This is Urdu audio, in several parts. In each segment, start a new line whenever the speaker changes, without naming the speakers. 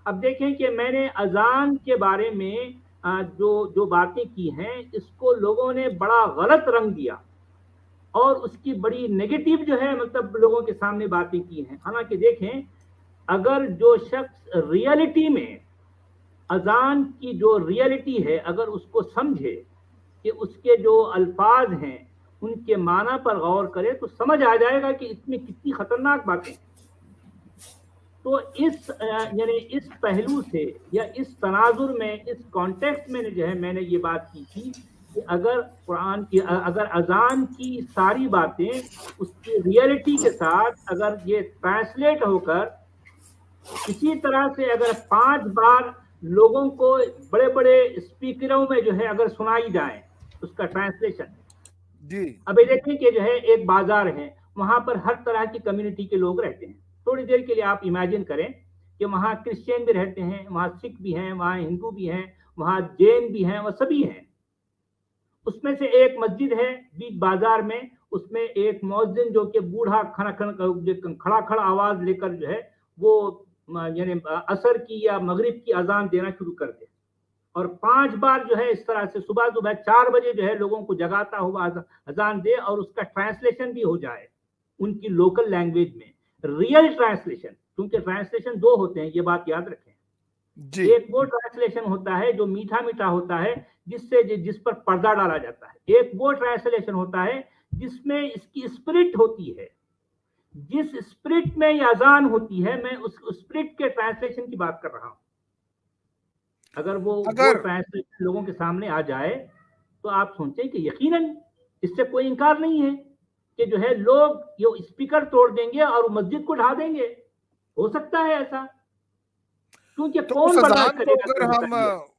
اب دیکھیں کہ میں نے اذان کے بارے میں جو باتیں کی ہیں اس کو لوگوں نے بڑا غلط رنگ دیا اور اس کی بڑی نیگیٹو جو ہے مطلب لوگوں کے سامنے باتیں کی ہیں. حالانکہ دیکھیں اگر جو شخص ریئلٹی میں اذان کی جو ریئلٹی ہے اگر اس کو سمجھے کہ اس کے جو الفاظ ہیں ان کے معنی پر غور کرے تو سمجھ آ جائے گا کہ اس میں کتنی خطرناک باتیں ہیں. تو یعنی اس پہلو سے یا اس تناظر میں اس کانٹیکسٹ میں جو ہے میں نے یہ بات کی تھی کہ اگر قرآن کی اگر اذان کی ساری باتیں اس کی ریئلٹی کے ساتھ اگر یہ ٹرانسلیٹ ہو کر اسی طرح سے اگر 5 بار لوگوں کو بڑے بڑے اسپیکروں میں جو ہے اگر سنائی جائیں اس کا ٹرانسلیشن.
جی
اب یہ دیکھیں کہ جو ہے ایک بازار ہے وہاں پر ہر طرح کی کمیونٹی کے لوگ رہتے ہیں. تھوڑی دیر کے لیے آپ امیجن کریں کہ وہاں کرسچین بھی رہتے ہیں, وہاں سکھ بھی ہیں, وہاں ہندو بھی ہیں, وہاں جین بھی ہیں, وہ سبھی ہیں. اس میں سے ایک مسجد ہے بیچ بازار میں, اس میں ایک مؤذن جو کہ بوڑھا کھڑا کھڑا آواز لے کر جو ہے وہ یعنی عصر کی یا مغرب کی اذان دینا شروع کر دے اور 5 بار جو ہے اس طرح سے صبح 4 بجے جو ہے لوگوں کو جگاتا ہوا اذان دے اور اس کا ٹرانسلیشن بھی ہو جائے ان کی لوکل لینگویج میں. ریئل ٹرانسلیشن, کیونکہ ٹرانسلیشن 2 ہوتے ہیں, یہ بات یاد رکھیں.
جی
ایک وہ ٹرانسلیشن ہوتا ہے جو میٹھا میٹھا ہوتا ہے جس پر پردہ ڈالا جاتا ہے. ایک وہ ٹرانسلیشن ہوتا ہے جس میں اس کی اسپرٹ ہوتی ہے. جس اسپرٹ میں یہ اذان ہوتی ہے میں اس اسپرٹ کے ٹرانسلیشن کی بات کر رہا ہوں. اگر وہ ٹرانسلیشن لوگوں کے سامنے آ جائے تو آپ سوچیں کہ یقیناً اس سے کوئی انکار نہیں ہے کہ جو ہے لوگ یہ اسپیکر توڑ دیں گے اور مسجد کو ڈھا دیں گے. ہو سکتا ہے ایسا, کیونکہ
تو اس
کون برداشت
اذان کو
کرے گا
اگر
کہ ہوتا
ہم
ہے.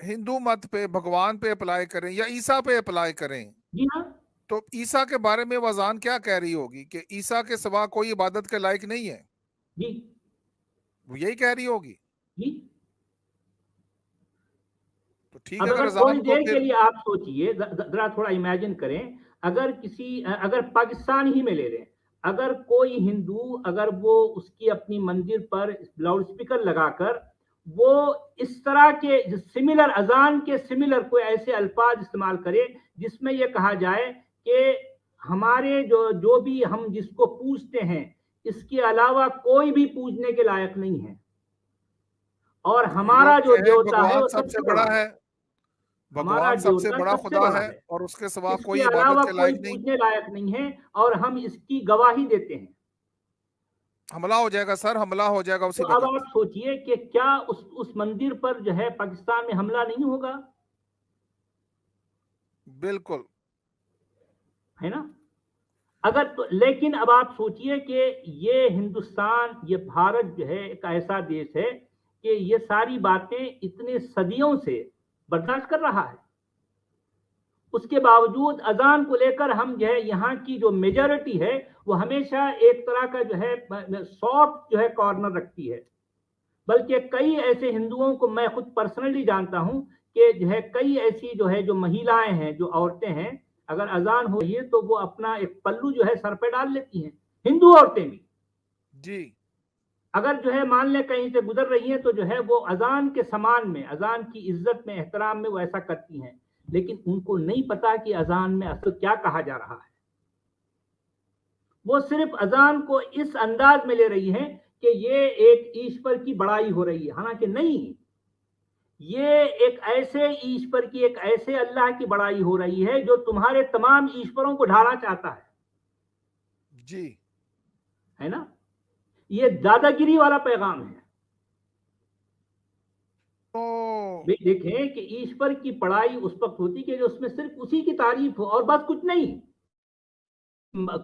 ہندو مت پہ بھگوان پہ اپلائی کریں یا عیسیٰ پہ اپلائی کریں
جی ہاں,
تو عیسیٰ کے بارے میں وہ اذان کیا کہہ رہی ہوگی کہ عیسیٰ کے سوا کوئی عبادت کے لائق نہیں ہے,
جی
وہ یہی کہہ رہی ہوگی.
جی.
تو ٹھیک
اب
ہے, اگر
اگر تھوڑی
اذان کو
دیر کے
پھر
لیے آپ سوچئے, ذرا تھوڑا امیجن کریں, اگر پاکستان ہی میں لے لیں, اگر کوئی ہندو اگر وہ اس کی اپنی مندر پر لاؤڈ اسپیکر لگا کر وہ اس طرح کے سملر اذان کے سملر کوئی ایسے الفاظ استعمال کرے جس میں یہ کہا جائے کہ ہمارے جو بھی ہم جس کو پوجتے ہیں اس کے علاوہ کوئی بھی پوجنے کے لائق نہیں ہے اور
وہ
ہمارا جو
کہے
دیوتا ہے
بھگوان
وہ
سب
سب
سے
سے
بڑا
بڑا ہے,
ہے,
ہمارا
بھگوان سب سے
دیوتا
بڑا
سب سے
خدا
بڑا
ہے
ہے,
اور اس کے سوا
اس کے
کوئی
علاوہ
عبادت کے
کوئی
لائق نہیں.
پوجنے لائق نہیں ہے اور ہم اس کی گواہی دیتے ہیں.
حملہ ہو جائے گا سر, حملہ ہو جائے گا اسی
تو اب
وقت.
آپ سوچئے کہ کیا اس مندر پر جو ہے پاکستان میں حملہ نہیں ہوگا,
بالکل
ہے نا. اگر تو لیکن اب آپ سوچئے کہ یہ ہندوستان یہ بھارت جو ہے ایک ایسا دیش ہے کہ یہ ساری باتیں اتنے صدیوں سے برداشت کر رہا ہے, اس کے باوجود اذان کو لے کر ہم جو ہے یہاں کی جو میجورٹی ہے وہ ہمیشہ ایک طرح کا جو ہے سافٹ جو ہے کارنر رکھتی ہے. بلکہ کئی ایسے ہندوؤں کو میں خود پرسنلی جانتا ہوں کہ جو ہے کئی ایسی جو ہے جو مہیلائیں ہیں جو عورتیں ہیں اگر اذان ہو رہی ہے تو وہ اپنا ایک پلو جو ہے سر پہ ڈال لیتی ہیں, ہندو عورتیں بھی.
جی
اگر جو ہے مان لیں کہیں سے گزر رہی ہیں تو جو ہے وہ اذان کے سامان میں اذان کی عزت میں احترام میں وہ ایسا کرتی ہیں, لیکن ان کو نہیں پتا کہ اذان میں اصل کیا کہا جا رہا ہے. وہ صرف اذان کو اس انداز میں لے رہی ہیں کہ یہ ایک ایشور کی بڑائی ہو رہی ہے, حالانکہ نہیں, یہ ایک ایسے ایشور کی ایک ایسے اللہ کی بڑائی ہو رہی ہے جو تمہارے تمام ایشوروں کو ڈھانا چاہتا ہے.
جی
ہے نا, یہ دادا گیری والا پیغام ہے. دیکھیں کہ ایشور کی پڑھائی اس وقت ہوتی کہ جو اس میں صرف اسی کی تعریف ہو اور بس کچھ نہیں,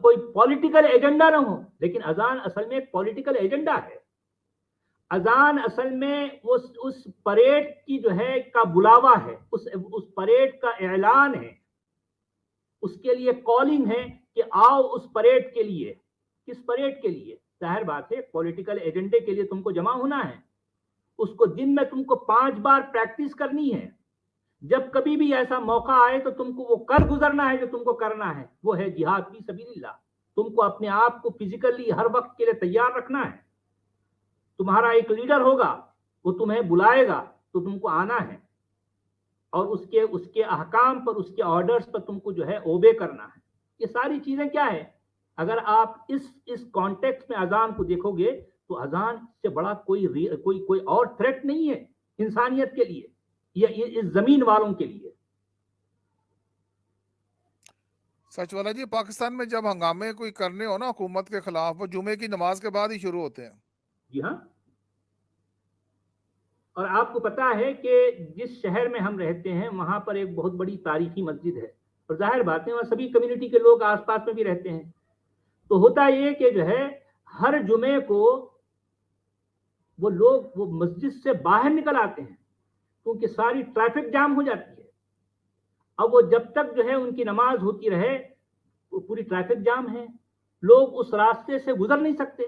کوئی پولیٹیکل ایجنڈا نہ ہو. لیکن اذان اصل میں ایک پولیٹیکل ایجنڈا ہے. اذان اصل میں اس پریڈ کی جو ہے کا بلاوا ہے, اس پریڈ کا اعلان ہے, اس کے لیے کالنگ ہے کہ آؤ اس پریڈ کے لیے. کس پریڈ کے لیے؟ ظاہر بات ہے پولیٹیکل ایجنڈے کے لیے تم کو جمع ہونا ہے. اس کو دن میں تم کو 5 بار پریکٹس کرنی ہے. جب کبھی بھی ایسا موقع آئے تو تم کو وہ کر گزرنا ہے جو تم کو کرنا ہے, وہ ہے جہاد فی سبیل اللہ. تم کو اپنے آپ کو فزیکلی ہر وقت کے لیے تیار رکھنا ہے. تمہارا ایک لیڈر ہوگا, وہ تمہیں بلائے گا تو تم کو آنا ہے, اور اس کے احکام پر, اس کے آرڈرز پر تم کو جو ہے اوبے کرنا ہے. یہ ساری چیزیں کیا ہے, اگر آپ اس کانٹیکس میں اذان کو دیکھو گے تو اذان سے بڑا کوئی اور تھریٹ نہیں ہے انسانیت کے لیے یا اس زمین والوں کے لیے.
سچ والا جی, پاکستان میں جب ہنگامے کوئی کرنے ہو نا حکومت کے خلاف, وہ جمعے کی نماز کے بعد ہی شروع ہوتے ہیں.
جی ہاں, اور آپ کو پتا ہے کہ جس شہر میں ہم رہتے ہیں وہاں پر ایک بہت بڑی تاریخی مسجد ہے, اور ظاہر بات ہے وہاں سبھی کمیونٹی کے لوگ آس پاس میں بھی رہتے ہیں. تو ہوتا یہ کہ جو ہے ہر جمعے کو وہ لوگ وہ مسجد سے باہر نکل آتے ہیں کیونکہ ساری ٹریفک جام ہو جاتی ہے. اب وہ جب تک جو ہے ان کی نماز ہوتی رہے وہ پوری ٹریفک جام ہے, لوگ اس راستے سے گزر نہیں سکتے.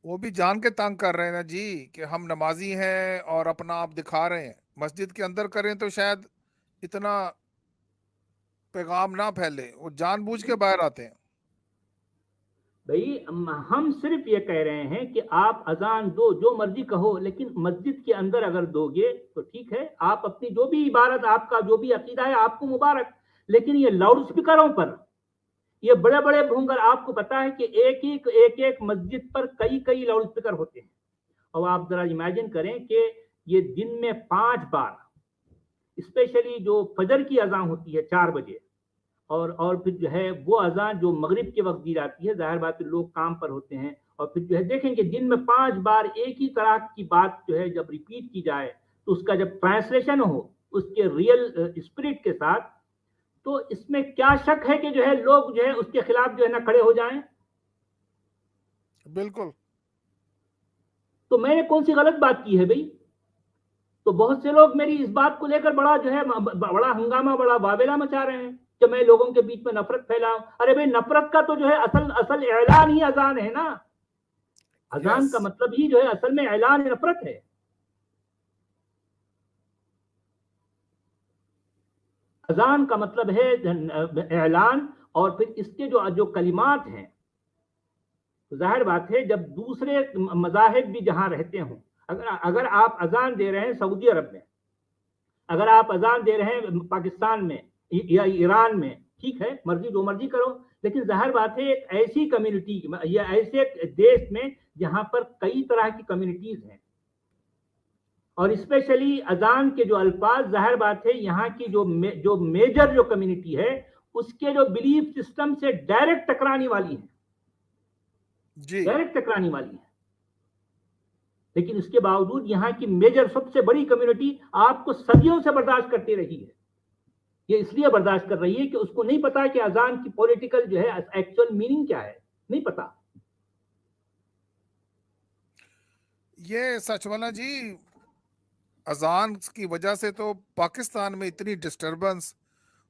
وہ بھی جان کے تنگ کر رہے ہیں نا جی کہ ہم نمازی ہیں اور اپنا آپ دکھا رہے ہیں. مسجد کے اندر کریں تو شاید اتنا پیغام نہ پھیلے, وہ جان بوجھ کے باہر آتے ہیں.
بھائی ہم صرف یہ کہہ رہے ہیں کہ آپ اذان دو, جو مرضی کہو, لیکن مسجد کے اندر اگر دو گے تو ٹھیک ہے, آپ اپنی جو بھی عبادت, آپ کا جو بھی عقیدہ ہے آپ کو مبارک. لیکن یہ لاؤڈ سپیکروں پر, یہ بڑے بڑے بھونگر, آپ کو پتا ہے کہ ایک مسجد پر کئی لاؤڈ سپیکر ہوتے ہیں. اور آپ ذرا امیجن کریں کہ یہ دن میں 5 بار, اسپیشلی جو فجر کی اذان ہوتی ہے 4 بجے, اور پھر جو ہے وہ اذان جو مغرب کے وقت دی جاتی ہے, ظاہر بات ہے لوگ کام پر ہوتے ہیں, اور پھر جو ہے دیکھیں کہ دن میں 5 بار ایک ہی طرح کی بات جو ہے جب ریپیٹ کی جائے تو اس کا جب ٹرانسلیشن ہو اس کے ریئل اسپرٹ کے ساتھ, تو اس میں کیا شک ہے کہ جو ہے لوگ جو ہے اس کے خلاف جو ہے نا کھڑے ہو جائیں.
بالکل.
تو میں نے کون سی غلط بات کی ہے بھائی؟ تو بہت سے لوگ میری اس بات کو لے کر بڑا جو ہے بڑا ہنگامہ, بڑا واویلا مچا رہے ہیں کہ میں لوگوں کے بیچ میں نفرت پھیلاؤں. ارے بھائی نفرت کا تو جو ہے اصل اعلان ہی اذان ہے نا. اذان
Yes.
کا مطلب ہی جو ہے اصل میں اعلان نفرت ہے. اذان کا مطلب ہے اعلان, اور پھر اس کے جو کلمات ہیں, ظاہر بات ہے جب دوسرے مذاہب بھی جہاں رہتے ہوں, اگر آپ اذان دے رہے ہیں سعودی عرب میں, اگر آپ اذان دے رہے ہیں پاکستان میں یا ایران میں, ٹھیک ہے, مرضی جو مرضی کرو, لیکن ظاہر بات ہے ایک ایسی کمیونٹی یا ایسے دیش میں جہاں پر کئی طرح کی کمیونٹیز ہیں, اور اسپیشلی اذان کے جو الفاظ, ظاہر بات ہے یہاں کی جو میجر جو کمیونٹی ہے اس کے جو بلیف سسٹم سے ڈائریکٹ ٹکرانے والی ہیں, ڈائریکٹ ٹکرانے والی ہیں. لیکن اس کے باوجود یہاں کی میجر سب سے بڑی کمیونٹی آپ کو صدیوں سے برداشت کرتی رہی ہے. یہ اس لیے برداشت کر رہی ہے کہ اس کو نہیں پتا کہ اذان کی پولیٹیکل جو ہے ایکچوئل میننگ کیا ہے, نہیں پتا.
یہ سچ والا جی, اذان کی وجہ سے تو پاکستان میں اتنی ڈسٹربنس,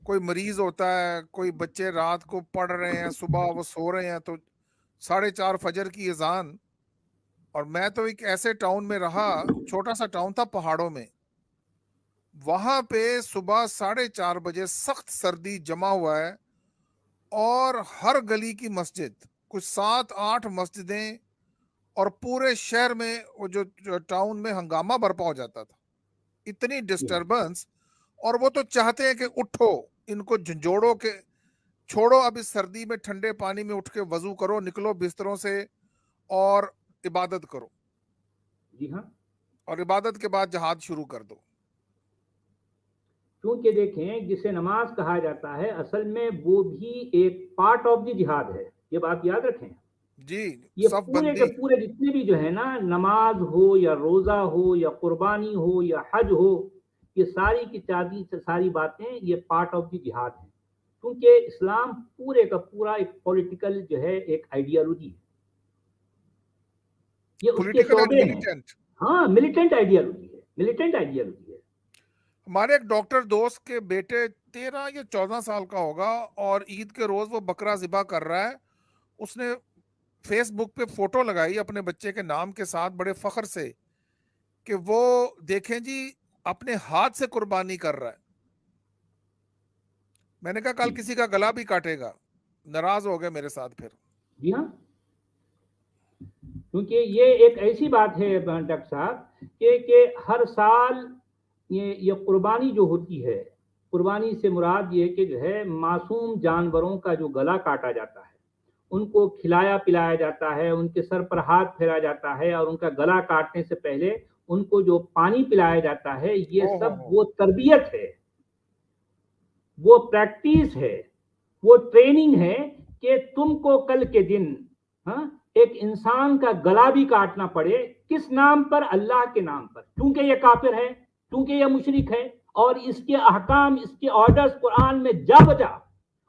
کوئی مریض ہوتا ہے, کوئی بچے رات کو پڑھ رہے ہیں, صبح وہ سو رہے ہیں تو 4:30 فجر کی اذان. اور میں تو ایک ایسے ٹاؤن میں رہا, چھوٹا سا ٹاؤن تھا پہاڑوں میں, وہاں پہ صبح 4:30 بجے سخت سردی جمع ہوا ہے, اور ہر گلی کی مسجد, کچھ 7-8 مسجدیں, اور پورے شہر میں وہ جو ٹاؤن میں ہنگامہ برپا ہو جاتا تھا, اتنی ڈسٹربنس. اور وہ تو چاہتے ہیں کہ اٹھو, ان کو جھنجھوڑو کہ چھوڑو اب اس سردی میں, ٹھنڈے پانی میں اٹھ کے وضو کرو, نکلو بستروں سے اور عبادت کرو.
جی ہاں,
اور عبادت کے بعد جہاد شروع کر دو.
کیونکہ دیکھیں جسے نماز کہا جاتا ہے اصل میں وہ بھی ایک پارٹ آف دی جہاد ہے, یہ بات یاد رکھیں.
جی,
یہ
صف
پورے کے
بندی.
پورے جتنے بھی جو ہے نا, نماز ہو یا روزہ ہو یا قربانی ہو یا حج ہو, یہ ساری کی ساری باتیں یہ پارٹ آف دی جہاد ہیں. کیونکہ اسلام پورے کا پورا ایک پولیٹیکل جو ہے ایک آئیڈیالوجی ہے, یہ اس کے
پولیٹیکل اینڈ
شعبے ہیں.
ملیٹنٹ.
ہاں, ملیٹنٹ آئیڈیالوجی ہے, ملیٹنٹ آئیڈیالوجی ہے.
ہمارے ایک ڈاکٹر دوست کے بیٹے 13 یا 14 سال کا ہوگا, اور عید کے روز وہ بکرا ذبح کر رہا ہے. اس نے فیس بک پہ فوٹو لگائی اپنے بچے کے نام کے ساتھ بڑے فخر سے کہ وہ دیکھیں جی اپنے ہاتھ سے قربانی کر رہا ہے. میں نے کہا کل کسی کا گلا بھی کاٹے گا. ناراض ہو گئے میرے ساتھ. پھر
جی ہاں, کیونکہ یہ ایک ایسی بات ہے ڈاکٹر صاحب کہ ہر سال یہ قربانی جو ہوتی ہے، قربانی سے مراد یہ کہ جو ہے معصوم جانوروں کا جو گلا کاٹا جاتا ہے، ان کو کھلایا پلایا جاتا ہے، ان کے سر پر ہاتھ پھیرا جاتا ہے، اور ان کا گلا کاٹنے سے پہلے ان کو جو پانی پلایا جاتا ہے، یہ سب وہ تربیت ہے، وہ پریکٹس ہے، وہ ٹریننگ ہے کہ تم کو کل کے دن ایک انسان کا گلا بھی کاٹنا پڑے، کس نام پر؟ اللہ کے نام پر، کیونکہ یہ کافر ہے، کیونکہ یہ مشرک ہے، اور اس کے احکام، اس کے آرڈرز قرآن میں جا بجا،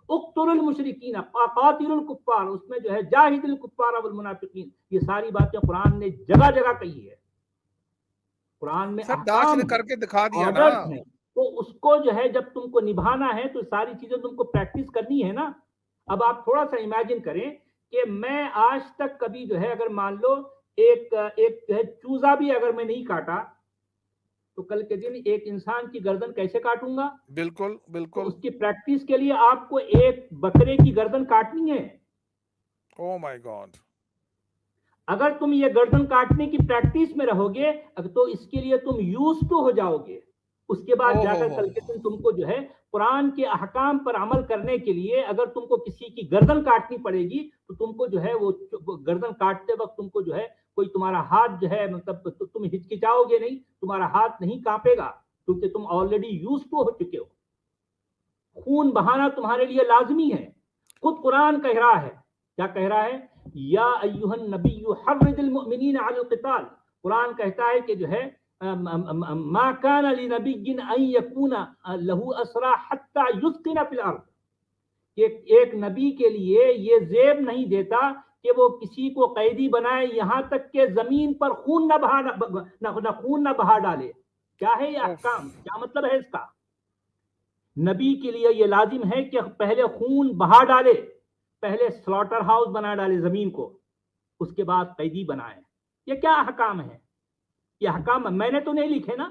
اقتلوا المشرکین قاتلوا الکفار، اس میں جو ہے جاہد الکفار والمنافقین، یہ ساری باتیں قرآن نے جگہ جگہ کہی ہے، قرآن میں احکام
کر کے دکھا دیا
آرڈرز ہیں، تو اس کو جو ہے جب تم کو نبھانا ہے تو ساری چیزیں تم کو پریکٹس کرنی ہے نا۔ اب آپ تھوڑا سا امیجن کریں کہ میں آج تک کبھی جو ہے اگر مان لو ایک جو ہے چوزا بھی اگر میں نہیں کاٹا تو کل کے دن ایک انسان کی گردن کیسے کاٹوں گا؟
بالکل بالکل،
اس کی پریکٹس کے لیے آپ کو ایک بکرے کی گردن کاٹنی ہے۔
او مائی گاڈ،
اگر تم یہ گردن کاٹنے کی پریکٹس میں رہو گے تو اس کے لیے تم یوز ٹو ہو جاؤ گے، اس کے بعد جا کر کل کے دن تم کو جو ہے قرآن کے احکام پر عمل کرنے کے لیے اگر تم کو کسی کی گردن کاٹنی پڑے گی تو تم کو جو ہے وہ گردن کاٹتے وقت تم کو جو ہے کوئی تمہارا ہاتھ جو ہے مطلب تم ہچکچاؤ گے نہیں، تمہارا ہاتھ نہیں کانپے گا، کیونکہ تم آلریڈی یوز ٹو ہو چکے ہو۔ خون بہانا تمہارے لیے لازمی ہے، خود قرآن کہہ رہا ہے، کیا کہہ رہا ہے؟ یا ایھا النبی حرض المؤمنین علی القتال، قرآن کہتا ہے کہ جو ہے ما کان لنبی ان یکون لہ اسرا حتی یثقن فی الارض، کہ ایک نبی کے لیے یہ زیب نہیں دیتا کہ وہ کسی کو قیدی بنائے یہاں تک کہ زمین پر خون نہ بہا ڈالے۔ کیا ہے یہ احکام؟ کیا مطلب ہے اس کا؟ نبی کے لیے یہ لازم ہے کہ پہلے خون بہا ڈالے، پہلے سلاٹر ہاؤس بنا ڈالے زمین کو، اس کے بعد قیدی بنائے۔ یہ کیا احکام ہے؟ یہ احکام میں نے تو نہیں لکھے نا،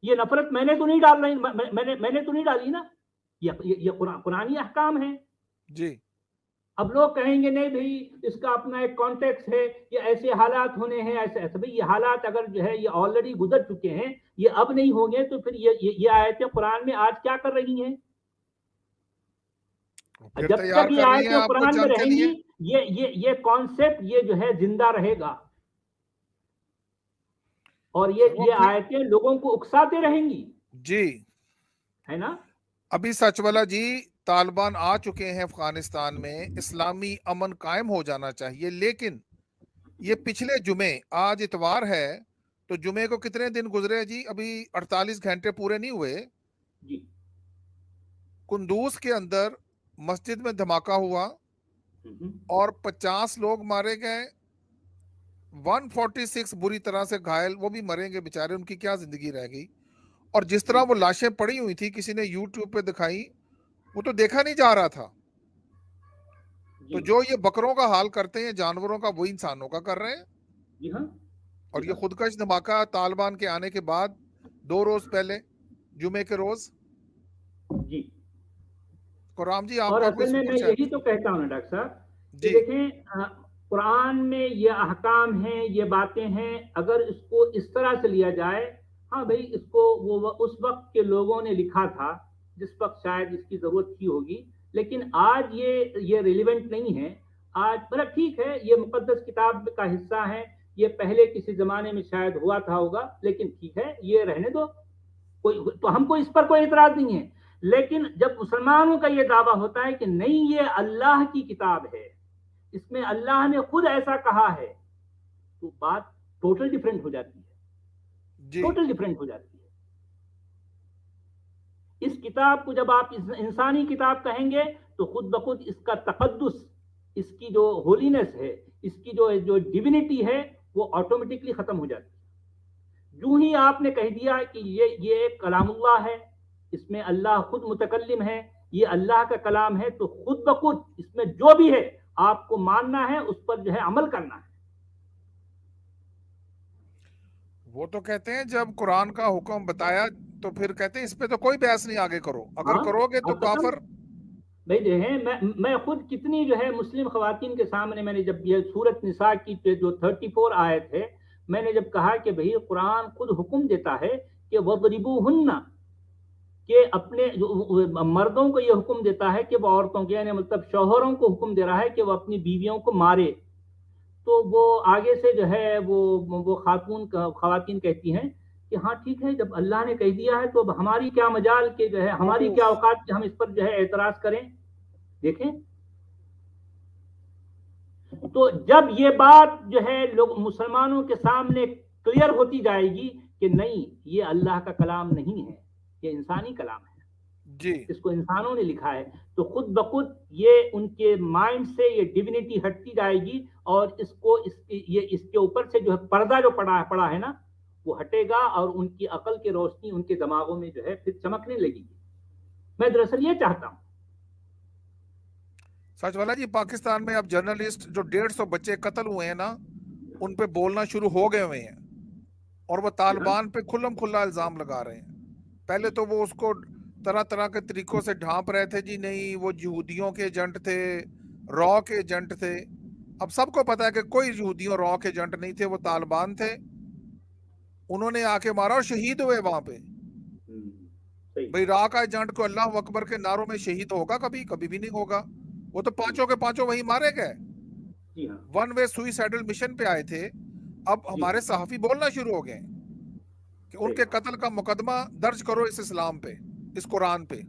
یہ نفرت میں نے تو نہیں ڈال رہی، میں نے تو نہیں ڈالی نا، یہ قرآنی احکام ہے
جی۔
اب لوگ کہیں گے نہیں بھائی اس کا اپنا ایک کانٹیکس ہے، یہ ایسے حالات ہونے ہیں، ایسے ایسے، بھائی یہ حالات اگر جو ہے یہ آلریڈی گزر چکے ہیں، یہ اب نہیں ہوں گے تو پھر یہ آیتیں قرآن میں آج کیا کر رہی ہیں؟ جب تک یہ آیتیں قرآن میں رہیں گی یہ کانسیپٹ یہ جو ہے زندہ رہے گا، اور یہ آیتیں لوگوں کو اکساتے رہیں گی،
جی
ہے نا۔
ابھی سچ والا جی، طالبان آ چکے ہیں افغانستان میں، اسلامی امن قائم ہو جانا چاہیے، لیکن یہ پچھلے جمعے، آج اتوار ہے تو جمعے کو کتنے دن گزرے جی؟ ابھی 48 گھنٹے پورے نہیں ہوئے
جی،
کندوز کے اندر مسجد میں دھماکہ ہوا اور 50 لوگ مارے گئے، 146 بری طرح سے گھائل، وہ بھی مریں گے بیچارے، ان کی کیا زندگی رہ گئی۔ اور جس طرح وہ لاشیں پڑی ہوئی تھی، کسی نے یوٹیوب پہ دکھائی، وہ تو دیکھا نہیں جا رہا تھا۔ تو جو یہ بکروں کا حال کرتے ہیں جانوروں کا، وہی انسانوں کا کر رہے ہیں۔
جی ہاں،
اور یہ خودکش دھماکہ طالبان کے آنے کے بعد 2 روز پہلے، جمعے کے روز۔
جی،
قرآن جی آپ
اور
کا
اصل میں یہی تو کہتا ہوں نا ڈاکٹر صاحب کہ دیکھیں قرآن میں یہ احکام ہیں، یہ باتیں ہیں، اگر اس کو اس طرح سے لیا جائے، ہاں بھائی اس کو وہ اس وقت کے لوگوں نے لکھا تھا جس وقت شاید اس کی ضرورت تھی ہوگی، لیکن آج یہ ریلیونٹ نہیں ہے۔ آج مطلب ٹھیک ہے یہ مقدس کتاب کا حصہ ہے، یہ پہلے کسی زمانے میں شاید ہوا تھا ہوگا، لیکن ٹھیک ہے یہ رہنے دو، تو ہم کو اس پر کوئی اعتراض نہیں ہے۔ لیکن جب مسلمانوں کا یہ دعویٰ ہوتا ہے کہ نہیں یہ اللہ کی کتاب ہے، اس میں اللہ نے خود ایسا کہا ہے، تو بات ٹوٹل ڈیفرنٹ ہو جاتی ہے، ٹوٹل ڈیفرنٹ ہو جاتی ہے۔ اس کتاب کو جب آپ انسانی کتاب کہیں گے تو خود بخود اس کا تقدس، اس کی جو ہولینس ہے، اس کی جو ڈیوینٹی ہے، وہ آٹومیٹکلی ختم ہو جاتی ہے۔ جو ہی آپ نے کہہ دیا کہ یہ ایک کلام اللہ ہے، اس میں اللہ خود متکلم ہے، یہ اللہ کا کلام ہے، تو خود بخود اس میں جو بھی ہے آپ کو ماننا ہے، اس پر جو ہے عمل کرنا ہے۔
وہ تو کہتے ہیں جب قرآن کا حکم بتایا تو پھر کہتے ہیں اس پہ تو کوئی بحث نہیں، آگے کرو، اگر کرو گے تو کافر۔
بھائی دیکھیں میں خود کتنی جو ہے مسلم خواتین کے سامنے میں نے جب یہ سورۃ نساء کی جو 34 آیت ہے میں نے جب کہا کہ بھئی قرآن خود حکم دیتا ہے کہ وَضْرِبُوهُنَّ، کہ اپنے مردوں کو یہ حکم دیتا ہے کہ وہ عورتوں کے یعنی مطلب شوہروں کو حکم دے رہا ہے کہ وہ اپنی بیویوں کو مارے، تو وہ آگے سے جو ہے وہ خواتین کہتی ہیں کہ ہاں ٹھیک ہے، جب اللہ نے کہہ دیا ہے تو اب ہماری کیا مجال کہ جو ہے ہماری کیا اوقات کہ ہم اس پر جو ہے اعتراض کریں. دیکھیں تو جب یہ بات جو ہے لوگ مسلمانوں کے سامنے کلیئر ہوتی جائے گی کہ نہیں یہ اللہ کا کلام نہیں ہے، یہ انسانی کلام ہے
جی،
اس کو انسانوں نے لکھا ہے، تو خود بخود یہ ان کے مائنڈ سے یہ ڈیوینٹی ہٹتی جائے گی اور اس کے اوپر سے جو ہے پردہ جو پڑا ہے نا وہ ہٹے گا اور ان کی عقل کی روشنی ان کے دماغوں میں جو ہے پھر چمکنے لگے گی. میں دراصل یہ چاہتا ہوں.
سچ والا جی پاکستان میں اب جرنلسٹ جو 150 بچے قتل ہوئے ہیں نا ان پہ بولنا شروع ہو گئے ہوئے ہیں اور وہ طالبان پہ کھلم کھلا الزام لگا رہے ہیں. پہلے تو وہ اس کو طرح طرح کے طریقوں سے ڈھانپ رہے تھے، جی نہیں وہ یہودیوں کے ایجنٹ تھے، را کے ایجنٹ تھے. اب سب کو پتا ہے کہ کوئی یہودیوں را کے ایجنٹ نہیں تھے، وہ طالبان تھے. انہوں نے آ کے مارا اور شہید ہوئے وہاں پہ. بھائی را کا ایجنٹ کو اللہ اکبر کے نعروں میں شہید ہوگا؟ کبھی بھی نہیں ہوگا. وہ تو پانچوں کے پانچوں وہی مارے گئے. ون وے سوئسائڈل مشن پہ آئے تھے. اب ہمارے صحافی بولنا شروع ہو گئے کہ ان کے قتل کا مقدمہ درج کرو اس اسلام پہ، اس قرآن پہ.